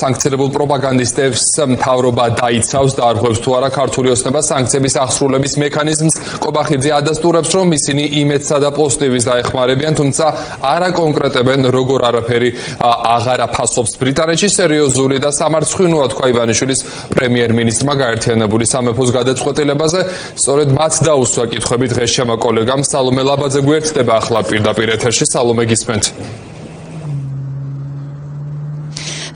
სანქცირებულ პროპაგანდისტებს მთავრობა დაიცავს და არღვევს თუ არა ქართული ოცნება სანქციების აღსრულების მექანიზმს. კობახიძე ადასტურებს, რომ ისინი იმედსა და პოზიტივის დაეხმარებიან, თუმცა არ აკონკრეტებენ როგორ არაფერი აღარ აფასობს. ბრიტანეთში სერიოზული და სამარცხვინოა თქვა ივანიშვილის პრემიერ-მინისტრმა გაერთიანებული სამეფოს გადაწყვეტილებაზე. სწორედ მათ დაუსვა კითხვები დღეს ჩემმა კოლეგამ სალომე ლაბაძე გვერდდება ახლა პირდაპირ ეთერში. სალომე, გისმენთ.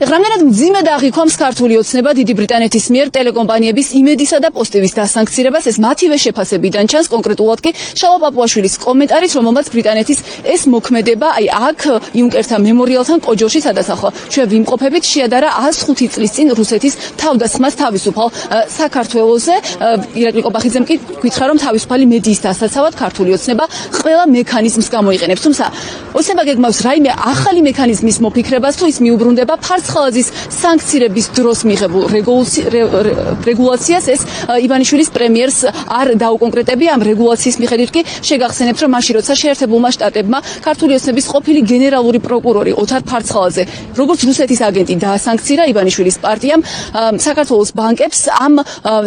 რამდენად მძიმე აღიქვამს ქართული ოცნება დიდი ბრიტანეთის მიერ ტელეკომპანიების იმედისა და პოზიტივის დასანქცირებას, ეს მათივე შეფასებიდან ჩანს, კონკრეტულად კი შალვა პაპუაშვილის კომენტარით, რომელმაც ბრიტანეთის ეს მოქმედება, აქ იუნკერთა მემორიალთან კოჯორში, სადაც ახლა ჩვენ ვიმყოფებით, შეადარა 105 წლის წინ რუსეთის თავდასხმას თავისუფალ საქართველოზე. ირაკლი კობახიძემ კი გითხრა, რომ თავისუფალი მედიის დასაცავად ქართული ოცნება ყველა მექანიზმს გამოიყენებს. თუმცა ოცნება გეგმავს რაიმე ახალი მექანიზმის მოფიქრებას, თუ ის მიუბრუნდება ხალხის სანქცირების დროს მიღებულ რეგულაციას, ეს ივანიშვილის პრემიერს არ დაუკონკრეტებია. ამ რეგულაციის მიხედვით კი შეგახსენებთ, რომ მაშინ როცა შეერთებულმა შტატებმა ქართული ოცნების ყოფილი გენერალური პროკურორი ოთარ ფარცხალაძე როგორც რუსეთის აგენტი დაასანქცირა, ივანიშვილის პარტიამ საქართველოს ბანკებს ამ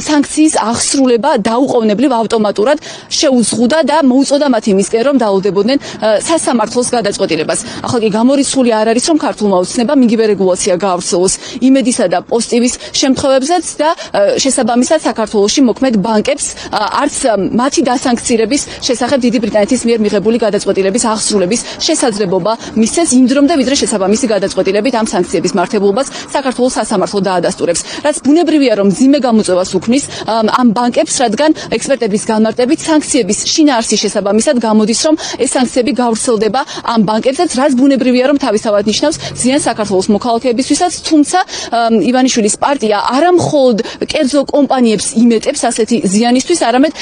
სანქციის აღსრულება დაუყოვნებლივ ავტომატურად შეუზღუდა და მოუწოდა მათ იმისკენ, რომ დაალოდებოდნენ სასამართლოს გადაწყვეტილებას. ახლა კი გამორიცხული არ არის, რომ ქართულმა ოცნებამ იგივე რეგულაცია გაავრცელოს იმედისა და პოზიტივის შემთხვევებზეც და შესაბამისად საქართველოში მოქმედ ბანკებს არც მათი დასანქცირების შესახებ დიდი ბრიტანეთის მიერ მიღებული გადაწყვეტილების აღსრულების შესაძლებლობა მისცეს იმ დრომდე, ვიდრე შესაბამისი გადაწყვეტილებით ამ სანქციების მართებულობას საქართველოს სასამართლო დაადასტურებს. რაც ბუნებრივია, რომ მძიმე გამოწვევას უქმნის ამ ბანკებს, რადგან ექსპერტების განმარტებით სანქციების შინაარსის შესაბამისად გამოდის, რომ ეს სანქციები გავრცელდება ამ ბანკებზეც, რაც ბუნებრივია, რომ თავისთავად ნიშნავს ზიანს საქართველოს მოქალაქეებისთვისაც, თუმცა ივანიშვილის პარტია არა მხოლოდ კერძო კომპანიებს იმეტებს ასეთი ზიანისთვის, არამედ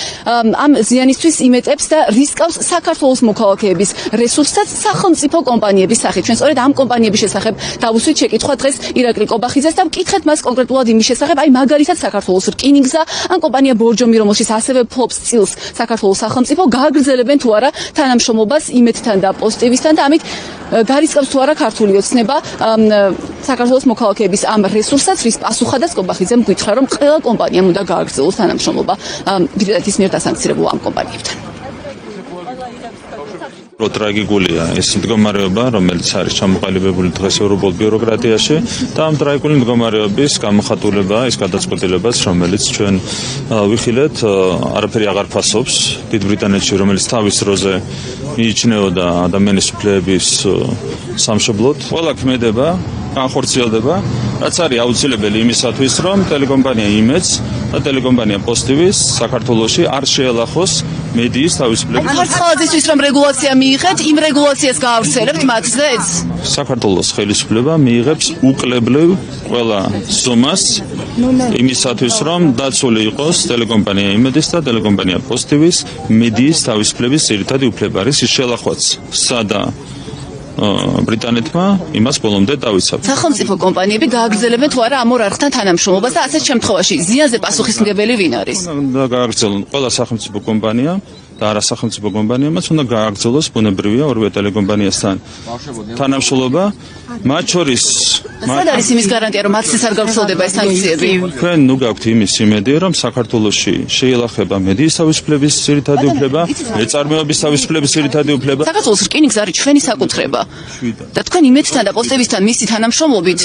ამ ზიანისთვის იმეტებს და რისკავს საქართველოს მოქალაქეების რესურსსაც სახელმწიფო კომპანიების სახით. ჩვენ სწორედ ამ კომპანიების შესახებ დავუსვით შეკითხვა დღეს ირაკლი კობახიძეს და ვკითხეთ მას კონკრეტულად იმის შესახებ, მაგალითად საქართველოს რკინიგზა, ან კომპანია ბორჯომი, რომელშიც ასევე ფლობს წილს საქართველოს სახელმწიფო, გააგრძელებენ თუ არა თანამშრომლობას იმედთან და პოზიტივისთან და ამით გარისკავს თუ არა ქართული ოცნება საქართველოს მოქალაქეების ამ რესურსსაც, რის პასუხადაც კობახიძემ გითხრა, რომ ყველა კომპანიამ უნდა გააგრძელოს თანამშრომლობა ბრიტანეთის მიერ დასანქცირებულ ამ კომპანიებთან. ტრაგიკულია ეს მდგომარეობა, რომელიც არის ჩამოყალიბებული დღეს ევროპულ ბიუროკრატიაში და ამ ტრაგიკული მდგომარეობის გამოხატულება ის გადაწყვეტილებას, რომელიც ჩვენ ვიხილეთ, არაფერი აღარ ფასობს დიდ ბრიტანეთში, რომელიც თავის დროზე მიიჩნეოდა ადამიანის უფლებების სამშობლოდ. ყველა ქმედება განხორციელდება, რაც არის აუცილებელი იმისათვის, რომ ტელეკომპანია იმედს და ტელეკომპანია პოზიტივის საქართველოში არ შეელახოს მედიის თავისუფლების. ფარცხალაძისთვის რომ რეგულაცია მიიღეთ, იმ რეგულაციას გაავრცელებთ მათზეც? საქართველოს ხელისუფლება მიიღებს უკლებლივ ყველა ზომას იმისათვის, რომ დაცული იყოს ტელეკომპანია იმედის და ტელეკომპანია პოზიტივის მედიის თავისუფლების ძირითადი უფლება. არის ის შელახვაც სადა ბრიტანეთმა იმას ბოლომდე დავიცავთ. სახელმწიფო კომპანიები გააგრძელებენ თუ არა ამ ორ არხთან თანამშრომლობას და ასეთ შემთხვევაში ზიანზე პასუხისმგებელი ვინ არის? უნდა გააგრძელონ ყველა სახელმწიფო კომპანია და არასახელმწიფო კომპანიებმაც უნდა გააგრძელოს ბუნებრივია ორივე ტელეკომპანიასთან თანამშრომლობა. მათ შორის სად არის იმის გარანტია, რომ მათთვის არ გავრცელდება ეს სანქციები? თქვენ ნუ გაქვთ იმის იმედი, რომ საქართველოში შეილახება მედიის თავისუფლების ძირითადი უფლება, მეწარმეობის თავისუფლების ძირითადი უფლება. საქართველოს რკინიგზა არის ჩვენი საკუთრება. და თქვენ იმედთან და პოზიტივისთან მისი თანამშრომლობით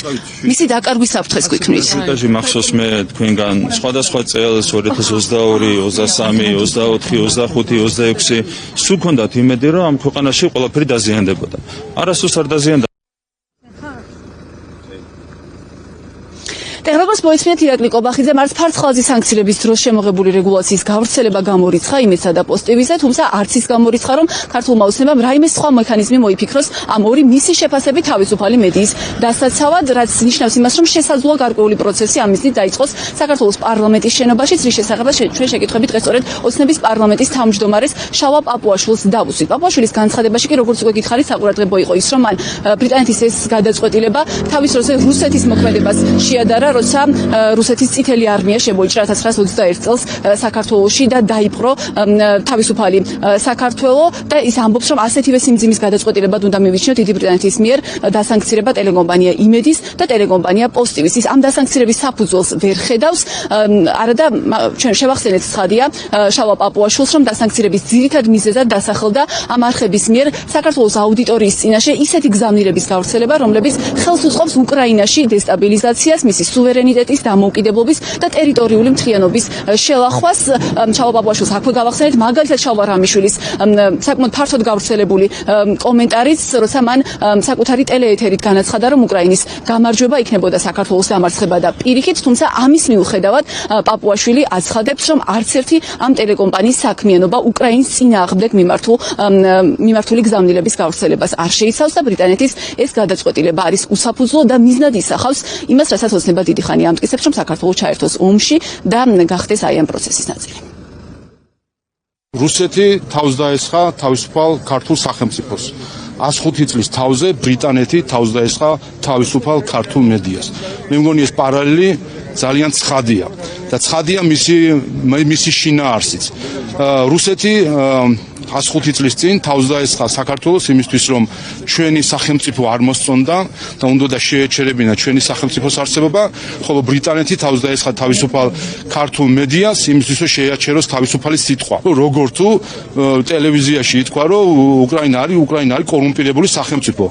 მისი დაკარგვის საფრთხეს გვიქმნით. სიტუაციაში მახსოვს მე თქვენგან სხვადასხვა წელს 2022, 23, 24, 25, 26 სულ ქონდათ იმედი, რომ ამ ქვეყანაში ყველაფერი დაზიანდებოდა. არასდროს არ დაზიანდა. როგორც მოისმენთ, ირაკლი კობახიძემ არც ფარცხალაძის სანქცირების დროს შემოღებული რეგულაციის გავრცელება გამორიცხა იმედსა და პოზიტივიზე, თუმცა არც ის გამორიცხა, რომ ქართულმა ოცნებამ რაიმე სხვა მექანიზმი მოიფიქროს ამ ორი მისი შეფასებით თავისუფალი მედიის დასაცავად, რაც ნიშნავს იმას, რომ შესაძლოა გარკვეული პროცესი ამ მიზნით დაიწყოს საქართველოს პარლამენტის შენობაშიც, რის შესახებაც ჩვენ შეკითხვებით დღეს სწორედ ოცნების პარლამენტის თავმჯდომარეს შალვა პაპუაშვილს დავუსვით. პაპუაშვილის განცხადებაში კი როგორც უკვე გითხარით, საყურადღებო იყო ის, რომ მან ბრიტანეთის ეს გადაწყვეტილება თავის დროზე რუსეთის მოქმედებას შეადარა, როცა რუსეთის წითელი არმია შემოიჭრა 1921 წელს საქართველოში და დაიპყრო თავისუფალი საქართველო და ის ამბობს, რომ ასეთივე სიმძიმის გადაწყვეტილებად უნდა მივიჩნიოთ დიდი ბრიტანეთის მიერ დასანქცირება ტელეკომპანია იმედის და ტელეკომპანია პოსტივის. ის ამ დასანქცირების საფუძველს ვერ ხედავს, არადა ჩვენ შევახსენეთ ცხადია შავა პაპუაშვილს, რომ დასანქცირების ძირითად მიზეზად დასახელდა ამ არხების მიერ საქართველოს აუდიტორიის წინაშე ისეთი გზავნილების გავრცელება, რომლებიც ხელს უწყობს უკრაინაში დესტაბილიზაციას, მისი სუვერენიტეტის, დამოუკიდებლობის და ტერიტორიული მთლიანობის შელახვას. შავა პაპუაშვილს აქვე გავახსენეთ, მაგალითად შავა რამიშვილის საკმაოდ ფართოდ გავრცელებული კომენტარიც, როცა მან საკუთარი ტელეეთერით განაცხადა, რომ უკრაინის გამარჯვება იქნებოდა საქართველოს დამარცხება და პირიქით, თუმცა ამის მიუხედავად პაპუაშვილი აცხადებს, რომ არც ერთი ამ ტელეკომპანიის საქმიანობა უკრაინის წინააღმდეგ მიმართული გზავნილების გავრცელებას არ შეიცავს და ბრიტანეთის ეს გადაწყვეტილება არის უსაფუძვლო და მიზნად ისახავს იმას, რასაც ოცნება დიდი ხანი ამტკიცებს, რომ საქართველოს ჩაერთოს ომში და გახდეს აი ამ პროცესის ნაწილი. რუსეთი თავს დაესხა თავისუფალ ქართულ სახელმწიფოს. 105 წლის თავზე ბრიტანეთი თავს დაესხა თავისუფალ ქართულ მედიას. მე მგონი ეს პარალელი ძალიან ცხადია და ცხადია მისი შინაარსიც. რუსეთი 105 წლის წინ თავს დაესხა საქართველოს იმისთვის, რომ ჩვენი სახელმწიფო არ მოსწონდა და უნდა შეეჩერებინა ჩვენი სახელმწიფოს არსებობა, ხოლო ბრიტანეთი თავს დაესხა თავისუფალ ქართულ მედიას იმისთვის, რომ შეაჩეროს თავისუფალი სიტყვა. როგორ თუ ტელევიზიაში ითქვა, რომ უკრაინა არის კორუმპირებული სახელმწიფო.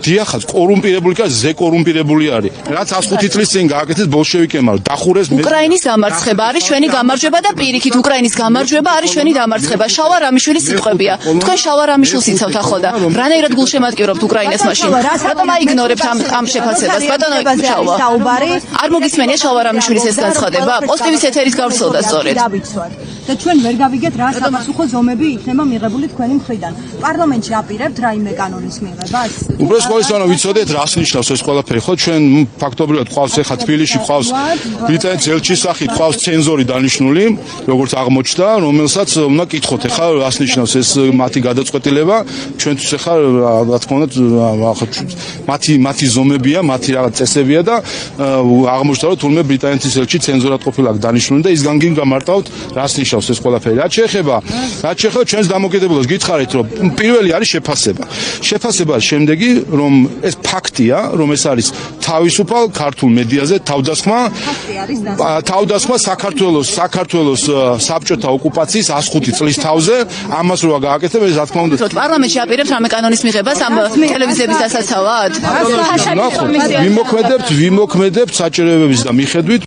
დიახაც, კორუმპირებული და ზეკორუმპირებული არის. რაც 105 წლის წინ გააკეთეს ბოლშევიკებმა, დახურეს უკრაინის დამარცხება არის ჩვენი გამარჯვება და პირიქით უკრაინის გამარჯვება არის ჩვენი დამარცხება. შავა რამიშვილის სიტყვებია. თქვენ შავა რამიშვილს იცავთ ახლა და რანაირად გულშემატკივრობთ უკრაინას მაშინ? რატომ აიგნორებთ ამ შეფასებას? ბატონო შავა. არ მოგისმენია შავა რამიშვილის ეს განცხადება? პოსტივის ეთერის გავრცელდა სწორედ. და ჩვენ ვერ გავიგეთ რა საპასუხო ზომები იქნება მიღებული თქვენი მხრიდან. პარლამენტში აპირებთ რაიმე კანონის მიღებას? უბრალოდ ყოველთვის ვიცოდეთ რას ნიშნავს ეს ყველაფერი. ხო ჩვენ ფაქტობრივად ყავს ახლა თბილისში ყავს ბრიტანეთის ელჩისახით ყავს ცენზორი დანიშნული, როგორც აღმოჩნდა, რომელსაც უნდა კითხოთ ახლა რას ნიშნავს ეს მათი გადაწყვეტილება. ჩვენთვის ახლა რა თქმა უნდა მათი ზომებია, მათი რაღაც წესებია და აღმოჩნდა რომ თურმე ბრიტანეთის ელჩი ცენზორად ყოფილა დანიშნული და ის განგინ გამარტავთ რას ნიშნავს ეს ყველაფერი. რაც შეეხება ჩვენს დამოკიდებულებას გითხარით, რომ პირველი არის შეფასება. შეფასება შემდეგი რომ ეს ფაქტია, რომ ეს არის თავისუფალ ქართულ მედიაზე თავდასხმა საქართველოს საბჭოთა ოკუპაციის 105 წლის თავზე, ამას რა გააკეთებ, ეს რა თქმა უნდა პარლამენტში აპირებთ რამე კანონის მიღებას ამ ტელევიზიების დასაცავად? ვიმოქმედებთ საჭიროებების და მიხედვით.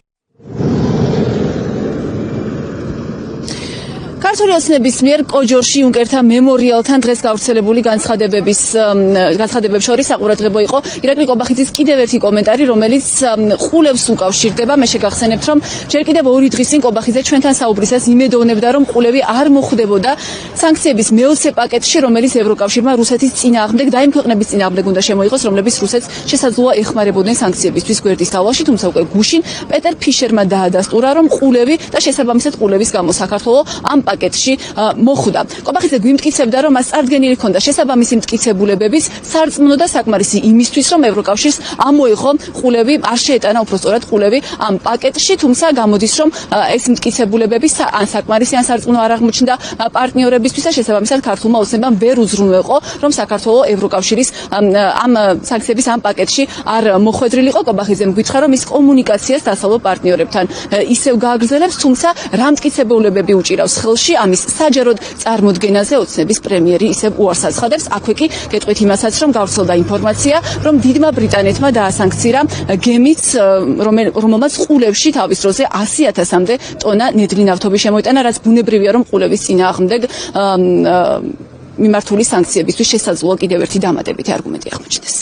ქართული ოცნების მიერ კოჯორში იუნკერთა მემორიალთან დღეს გავრცელებული განცხადებებს შორის საყურადღებო იყო ირაკლი კობახიძის კიდევ ერთი კომენტარი, რომელიც ყულებს უკავშირდება. მე შეგახსენებთ, რომ ჯერ კიდევ 2 დღის წინ კობახიძე ჩვენთან საუბრისას იმედოვნებდა, რომ ყულები არ მოხვდებოდა სანქციების მეოცე პაკეტში, რომელიც ევროკავშირმა რუსეთის წინააღმდეგ და იმ ქვეყნების წინააღმდეგ უნდა შემოიღოს, რომლებიც რუსეთს შესაძლოა ეხმარებოდნენ სანქციებისთვის გვერდის თავში, თუმცა უკვე გუშინ პეტერ ფიშერმა დაადასტურა, რომ ყულები და შესაბამისად ყულების გამო საქართველო ამ პაკეტში მოხვდა. კობახიძე გვიმტკიცებდა, რომ მას წარდგენილი ჰქონდა შესაბამისი მტკიცებულებების სარწმუნო და საკმარისი იმისთვის, რომ ევროკავშირს ამოიღო ყულები, არ შეეტანა უბრალოდ ყულები ამ პაკეტში, თუმცა გამოდის, რომ ეს მტკიცებულებები ან საკმარისი ან სარწმუნო არ აღმოჩნდა პარტნიორებისთვის და შესაბამისად ქართულმა ოცნებამ ვერ უზრუნველყო, რომ საქართველო ევროკავშირის ამ სანქციების ამ პაკეტში არ მოხვედრილიყო. კობახიძემ გითხრა, რომ ის კომუნიკაციას დასავლურ პარტნიორებთან ისევ გააგრძელებს, თუმცა რა მტკიცებულებები უჭირავს ხელში ამის საჯაროდ წარმოდგენაზე ოცნების პრემიერი ისევ უარს აცხადებს. აქვე კი გეტყვით იმასაც, რომ გავრცელდა ინფორმაცია, რომ დიდმა ბრიტანეთმა დაასანქცირა გემიც, რომელმაც ყულებში თავის დროზე 100,000-მდე ტონა ნედლი ნავთობი შემოიტანა, რაც ბუნებრივია, რომ ყულების წინააღმდეგ მიმართული სანქციებისთვის შესაძლოა კიდევ ერთი დამატებითი არგუმენტი აღმოჩნდეს.